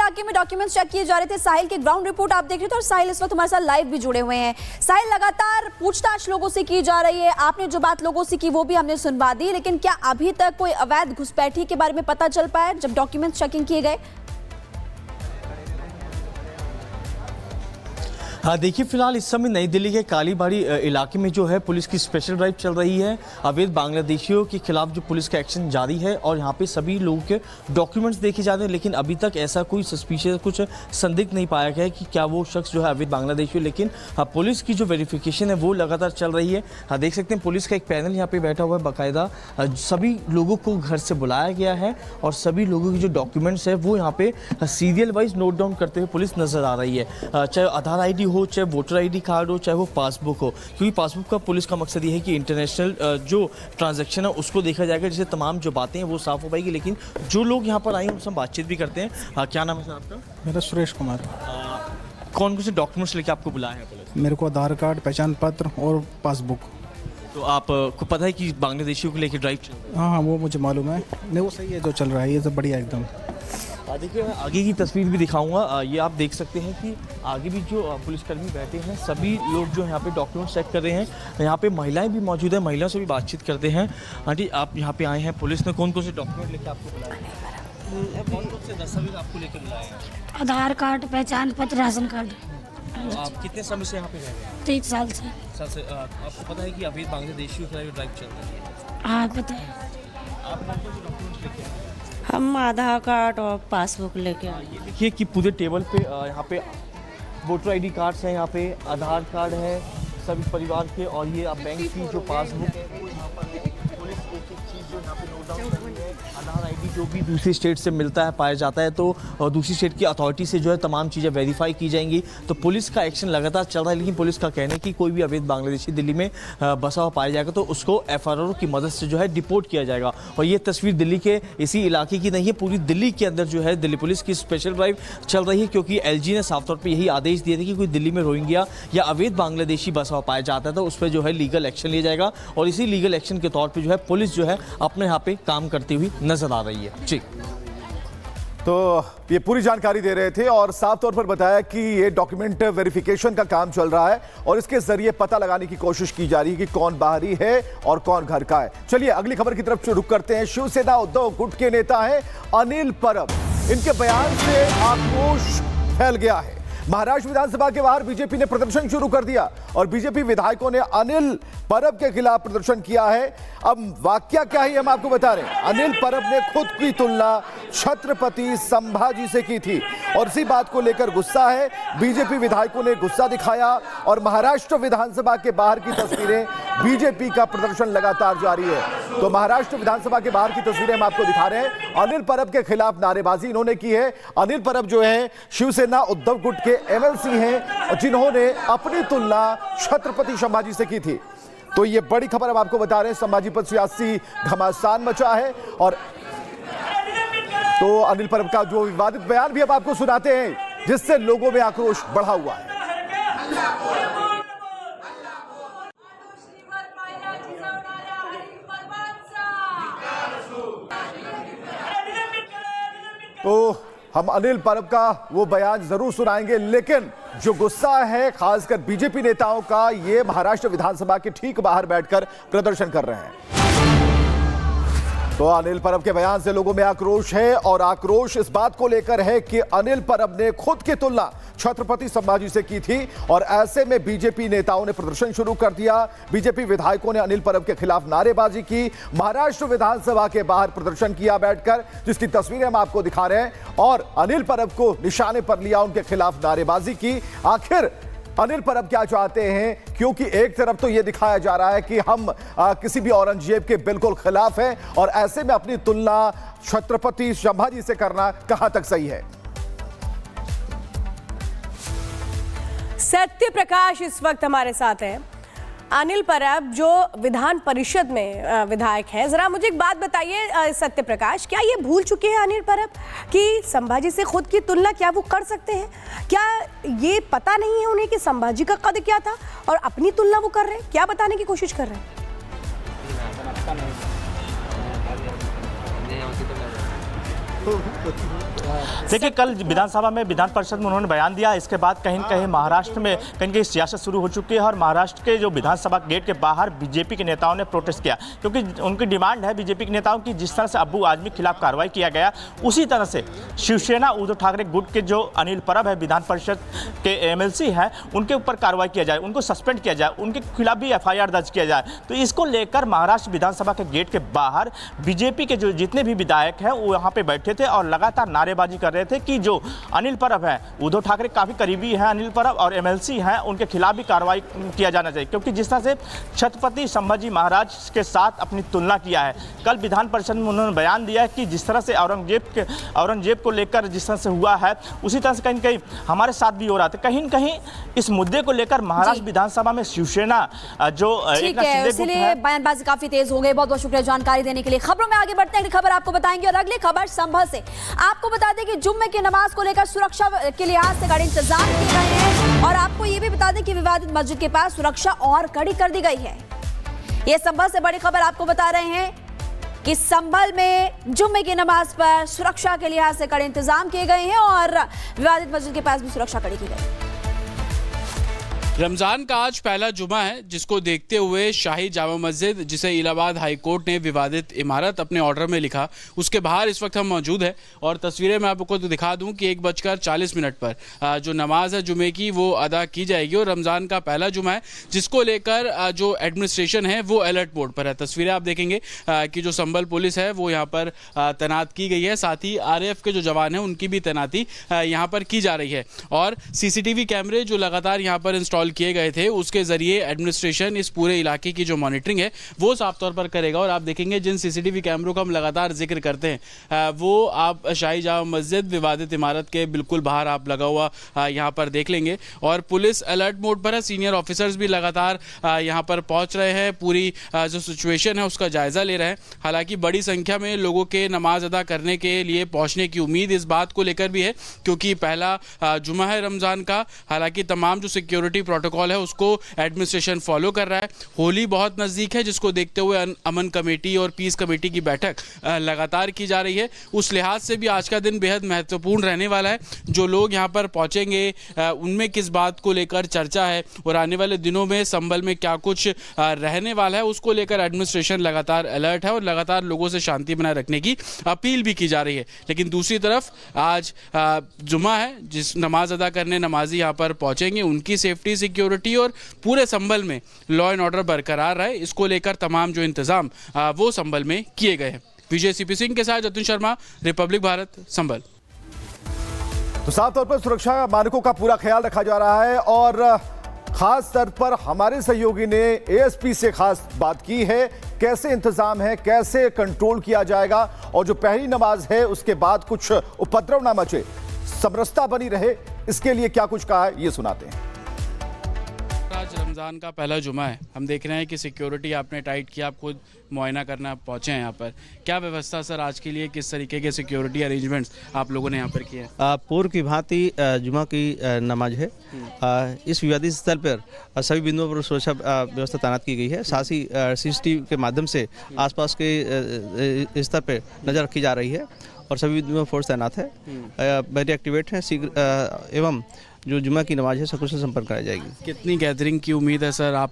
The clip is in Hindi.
इलाके में डॉक्यूमेंट्स चेक किए जा रहे थे। साहिल की ग्राउंड रिपोर्ट आप देख रहे थे और साहिल इस वक्त हमारे साथ लाइव भी जुड़े हुए हैं। साहिल, लगातार पूछताछ लोगों से की जा रही है, आपने जो बात लोगों से की वो भी हमने सुनवा दी, लेकिन क्या अभी तक कोई अवैध घुसपैठी के बारे में पता चल पाया जब डॉक्यूमेंट्स चेकिंग किए गए? हाँ देखिए, फिलहाल इस समय नई दिल्ली के कालीबाड़ी इलाके में जो है पुलिस की स्पेशल ड्राइव चल रही है। अवैध बांग्लादेशियों के खिलाफ जो पुलिस का एक्शन जारी है और यहाँ पे सभी लोगों के डॉक्यूमेंट्स देखे जा रहे हैं, लेकिन अभी तक ऐसा कोई सस्पिशियस कुछ संदिग्ध नहीं पाया गया है कि क्या वो शख्स जो है अवैध बांग्लादेशी हो। लेकिन पुलिस की जो वेरिफिकेशन है वो लगातार चल रही है। देख सकते हैं पुलिस का एक पैनल यहाँ पे बैठा हुआ है, बाकायदा सभी लोगों को घर से बुलाया गया है और सभी लोगों की जो डॉक्यूमेंट्स है वो यहाँ पे सीरियल वाइज नोट डाउन करते हुए पुलिस नजर आ रही है। चाहे आधार ID हो, चाहे वोटर ID कार्ड हो, चाहे वो पासबुक हो, क्योंकि पासबुक का पुलिस का मकसद ये है कि इंटरनेशनल जो ट्रांजैक्शन है उसको देखा जाएगा, जिससे तमाम जो बातें हैं वो साफ हो पाएगी। लेकिन जो लोग यहाँ पर आए हैं उनसे हम बातचीत भी करते हैं। क्या नाम है सर आपका? मेरा सुरेश कुमार। कौन कौन से डॉक्यूमेंट्स लेके आपको बुलाया है पुलिस? मेरे को आधार कार्ड, पहचान पत्र और पासबुक। तो आपको पता है कि बांग्लादेशियों को लेकर ड्राइव चल रही है? हाँ, वो मुझे मालूम है। नहीं, वो सही है जो चल रहा है, ये सब बढ़िया एकदम। देखिए, मैं आगे की तस्वीर भी दिखाऊंगा। ये आप देख सकते हैं कि आगे भी जो पुलिसकर्मी बैठे हैं, सभी लोग जो यहाँ पे डॉक्यूमेंट चेक कर रहे हैं। यहाँ पे महिलाएं भी मौजूद हैं, महिलाओं से भी बातचीत करते हैं। आंटी, आप यहाँ पे आए हैं, पुलिस ने कौन कौन से डॉक्यूमेंट लेके आपको बुलाया है? कौन कौन से दस्तावेज आपको लेकर बुलाए हैं? आधार कार्ड, पहचान पत्र, राशन कार्ड। तो आप कितने समय से यहाँ पे रह रहे हैं? 3 साल से। आपको पता है कि अभी बांग्लादेशियों के खिलाफ ड्राइव चल रही है? हाँ, पता है। आप कौन कौन से डॉक्यूमेंट्स लेके आए? हम आधार कार्ड और पासबुक लेके आए। ये देखिए कि पूरे टेबल पे यहाँ पे वोटर ID कार्ड्स हैं, यहाँ पे आधार कार्ड है सभी परिवार के, और ये आप बैंक की जो पासबुक है वो यहाँ पर है। पुलिस एक एक चीज़ जो यहाँ पे नोट डाउन कर रही है। आधार ID जो भी दूसरी स्टेट से मिलता है, पाया जाता है, तो दूसरी स्टेट की अथॉरिटी से जो है तमाम चीज़ें वेरीफाई की जाएंगी। तो पुलिस का एक्शन लगातार चल रहा है, लेकिन पुलिस का कहना है कि कोई भी अवैध बांग्लादेशी दिल्ली में बसा हुआ पाया जाएगा तो उसको FRO की मदद से जो है डिपोर्ट किया जाएगा। और ये तस्वीर दिल्ली के इसी इलाके की नहीं है, पूरी दिल्ली के अंदर जो है दिल्ली पुलिस की स्पेशल ड्राइव चल रही है, क्योंकि LG ने साफ तौर पर यही आदेश दिए थे कि कोई दिल्ली में रोहिंग्या या अवैध बांग्लादेशी बसा हुआ पाया जाता है तो उस पर जो है लीगल एक्शन लिया जाएगा। और इसी लीगल एक्शन के तौर पर जो है पुलिस जो है अपने यहाँ पे काम करती हुई नजर आ रही है। जी, तो ये पूरी जानकारी दे रहे थे और साफ तौर पर बताया कि ये डॉक्यूमेंट वेरिफिकेशन का काम चल रहा है और इसके जरिए पता लगाने की कोशिश की जा रही है कि कौन बाहरी है और कौन घर का है। चलिए अगली खबर की तरफ रुख करते हैं। शिवसेना उद्धव गुट के नेता हैं अनिल परब। इनके बयान से आक्रोश फैल गया है। महाराष्ट्र विधानसभा के बाहर बीजेपी ने प्रदर्शन शुरू कर दिया और बीजेपी विधायकों ने अनिल परब के खिलाफ प्रदर्शन किया है। अब वाकया क्या है हम आपको बता रहे हैं। अनिल परब ने खुद की तुलना छत्रपति संभाजी से की थी और इसी बात को लेकर गुस्सा है। बीजेपी विधायकों ने गुस्सा दिखाया और महाराष्ट्र विधानसभा के बाहर की तस्वीरें, बीजेपी का प्रदर्शन लगातार जारी है। तो महाराष्ट्र विधानसभा के बाहर की तस्वीरें हम आपको दिखा रहे हैं। अनिल परब के खिलाफ नारेबाजी इन्होंने की है। अनिल परब जो है शिवसेना उद्धव गुट के MLC हैं जिन्होंने अपनी तुलना छत्रपति संभाजी से की थी। तो ये बड़ी खबर हम आपको बता रहे हैं। संभाजी पर सियासी घमासान मचा है और तो अनिल परब का जो विवादित बयान भी अब आपको सुनाते हैं जिससे लोगों में आक्रोश बढ़ा हुआ है। तो हम अनिल परब का वो बयान जरूर सुनाएंगे, लेकिन जो गुस्सा है खासकर बीजेपी नेताओं का, ये महाराष्ट्र विधानसभा के ठीक बाहर बैठकर प्रदर्शन कर रहे हैं। तो अनिल परब के बयान से लोगों में आक्रोश है और आक्रोश इस बात को लेकर है कि अनिल परब ने खुद की तुलना छत्रपति संभाजी से की थी और ऐसे में बीजेपी नेताओं ने प्रदर्शन शुरू कर दिया। बीजेपी विधायकों ने अनिल परब के खिलाफ नारेबाजी की, महाराष्ट्र विधानसभा के बाहर प्रदर्शन किया बैठकर, जिसकी तस्वीरें हम आपको दिखा रहे हैं। और अनिल परब को निशाने पर लिया, उनके खिलाफ नारेबाजी की। आखिर अनिल परब क्या चाहते हैं, क्योंकि एक तरफ तो यह दिखाया जा रहा है कि हम किसी भी औरंगजेब के बिल्कुल खिलाफ हैं और ऐसे में अपनी तुलना छत्रपति संभाजी से करना कहां तक सही है। सत्य प्रकाश इस वक्त हमारे साथ हैं। अनिल परब जो विधान परिषद में विधायक हैं, जरा मुझे एक बात बताइए सत्य प्रकाश, क्या ये भूल चुके हैं अनिल परब कि संभाजी से खुद की तुलना क्या वो कर सकते हैं? क्या ये पता नहीं है उन्हें कि संभाजी का कद क्या था और अपनी तुलना वो कर रहे हैं? क्या बताने की कोशिश कर रहे हैं? देखिए, कल विधानसभा में विधान परिषद में उन्होंने बयान दिया। इसके बाद कहीं न कहीं महाराष्ट्र में कहीं सियासत शुरू हो चुकी है और महाराष्ट्र के जो विधानसभा गेट के बाहर बीजेपी के नेताओं ने प्रोटेस्ट किया, क्योंकि उनकी डिमांड है बीजेपी के नेताओं की, जिस तरह से अब्बू आजमी के खिलाफ कार्रवाई किया गया उसी तरह से शिवसेना उद्धव ठाकरे गुट के जो अनिल परब है, विधान परिषद के एमएलसी हैं, उनके ऊपर कार्रवाई किया जाए, उनको सस्पेंड किया जाए, उनके खिलाफ भी एफआईआर दर्ज किया जाए। तो इसको लेकर महाराष्ट्र विधानसभा के गेट के बाहर बीजेपी के जो जितने भी विधायक हैं वो यहाँ पे बैठे थे और लगातार नारेबाजी कर रहे थे कि जो अनिल परब है, उद्धव ठाकरे काफ़ी करीबी हैं अनिल परब और एमएलसी हैं, उनके खिलाफ भी कार्रवाई किया जाना चाहिए, क्योंकि जिस तरह से छत्रपति संभाजी महाराज के साथ अपनी तुलना किया है। कल विधान परिषद में उन्होंने बयान दिया है कि जिस तरह से औरंगजेब को लेकर जिस तरह से हुआ है उसी तरह से कहीं कहीं हमारे साथ भी हो रहा था। कहीं न कहीं इस मुद्दे को लेकर महाराष्ट्र विधानसभा में शिवसेना जो ठीक है, इसलिए बयानबाजी काफी तेज हो गई। बहुत बहुत शुक्रिया जानकारी देने के लिए। खबरों में आगे बढ़ते हैं, खबर आपको बताएंगे और अगली खबर संभल से आपको बता दें कि जुम्मे की नमाज को लेकर सुरक्षा के लिहाज से कड़े इंतजाम किए गए हैं और आपको ये भी बता दें कि विवादित मस्जिद के पास सुरक्षा और कड़ी कर दी गई है। ये संभल से बड़ी खबर आपको बता रहे हैं कि संभल में जुम्मे की नमाज पर सुरक्षा के लिहाज से कड़े इंतजाम किए गए हैं और विवादित मस्जिद के पास भी सुरक्षा कड़ी की गई। रमजान का आज पहला जुमा है, जिसको देखते हुए शाही जामा मस्जिद, जिसे इलाहाबाद हाई कोर्ट ने विवादित इमारत अपने ऑर्डर में लिखा, उसके बाहर इस वक्त हम मौजूद हैं और तस्वीरें मैं आपको दिखा दूं कि 1:40 पर जो नमाज है जुमे की वो अदा की जाएगी और रमज़ान का पहला जुमा है, जिसको लेकर जो एडमिनिस्ट्रेशन है वो अलर्ट मोड पर है। तस्वीरें आप देखेंगे कि जो संभल पुलिस है वो यहाँ पर तैनात की गई है, साथ ही RAF के जो जवान हैं उनकी भी तैनाती यहाँ पर की जा रही है और CCTV कैमरे जो लगातार यहाँ पर इंस्टॉल किए गए थे उसके जरिए एडमिनिस्ट्रेशन इस पूरे इलाके की जो मॉनिटरिंग है वो साफ तौर पर करेगा। और आप देखेंगे जिन CCTV कैमरों का हम लगातार जिक्र करते हैं वो आप शाही जामा मस्जिद विवादित इमारत के बिल्कुल बाहर आप लगा हुआ यहाँ पर देख लेंगे और पुलिस अलर्ट मोड पर है। सीनियर ऑफिसर्स भी लगातार यहाँ पर पहुँच रहे हैं, पूरी जो सिचुएशन है उसका जायजा ले रहे हैं। हालांकि बड़ी संख्या में लोगों के नमाज अदा करने के लिए पहुँचने की उम्मीद इस बात को लेकर भी है क्योंकि पहला जुमा है रमज़ान का। हालांकि तमाम जो सिक्योरिटी प्रोटोकॉल है उसको एडमिनिस्ट्रेशन फॉलो कर रहा है। होली बहुत नज़दीक है, जिसको देखते हुए अमन कमेटी और पीस कमेटी की बैठक लगातार की जा रही है। उस लिहाज से भी आज का दिन बेहद महत्वपूर्ण रहने वाला है। जो लोग यहाँ पर पहुँचेंगे उनमें किस बात को लेकर चर्चा है और आने वाले दिनों में संभल में क्या कुछ रहने वाला है उसको लेकर एडमिनिस्ट्रेशन लगातार अलर्ट है और लगातार लोगों से शांति बनाए रखने की अपील भी की जा रही है। लेकिन दूसरी तरफ आज जुमा है, जिस नमाज अदा करने नमाजी यहाँ पर पहुँचेंगे उनकी सेफ्टी सिक्योरिटी और पूरे संभल में लॉ एंड ऑर्डर बरकरार रहे, इसको लेकर तमाम जो इंतजाम वो संभल में किए गए हैं। विजय CP सिंह के साथ जतिन शर्मा, रिपब्लिक भारत, संभल। तो साफ तौर पर सुरक्षा मानकों का पूरा ख्याल रखा जा रहा है और खास स्तर पर हमारे सहयोगी ने ASP से खास बात की है, कैसे इंतजाम है, कैसे कंट्रोल किया जाएगा और जो पहली नमाज है उसके बाद कुछ उपद्रव ना मचे, समरसता बनी रहे, इसके लिए क्या कुछ कहा है ये सुनाते हैं। आज रमज़ान का पहला जुमा है, हम देख रहे हैं कि सिक्योरिटी आपने टाइट किया, आप खुद मुआयना करना पहुंचे हैं यहाँ पर। क्या व्यवस्था सर आज के लिए, किस तरीके के सिक्योरिटी अरेंजमेंट्स आप लोगों ने यहाँ पर किए हैं? पूर्व की भांति जुमा की नमाज है। इस विवादित स्थल पर सभी बिंदुओं पर सुरक्षा व्यवस्था तैनात की गई है। साथ ही CCTV के माध्यम से आसपास के स्तर पर नज़र रखी जा रही है और सभी बिंदुओं फोर्स तैनात है, वेरी एक्टिवेट है एवं जो जुमा की नमाज है सकुशल संपन्न कराई जाएगी। कितनी गैदरिंग की उम्मीद है सर आप लोग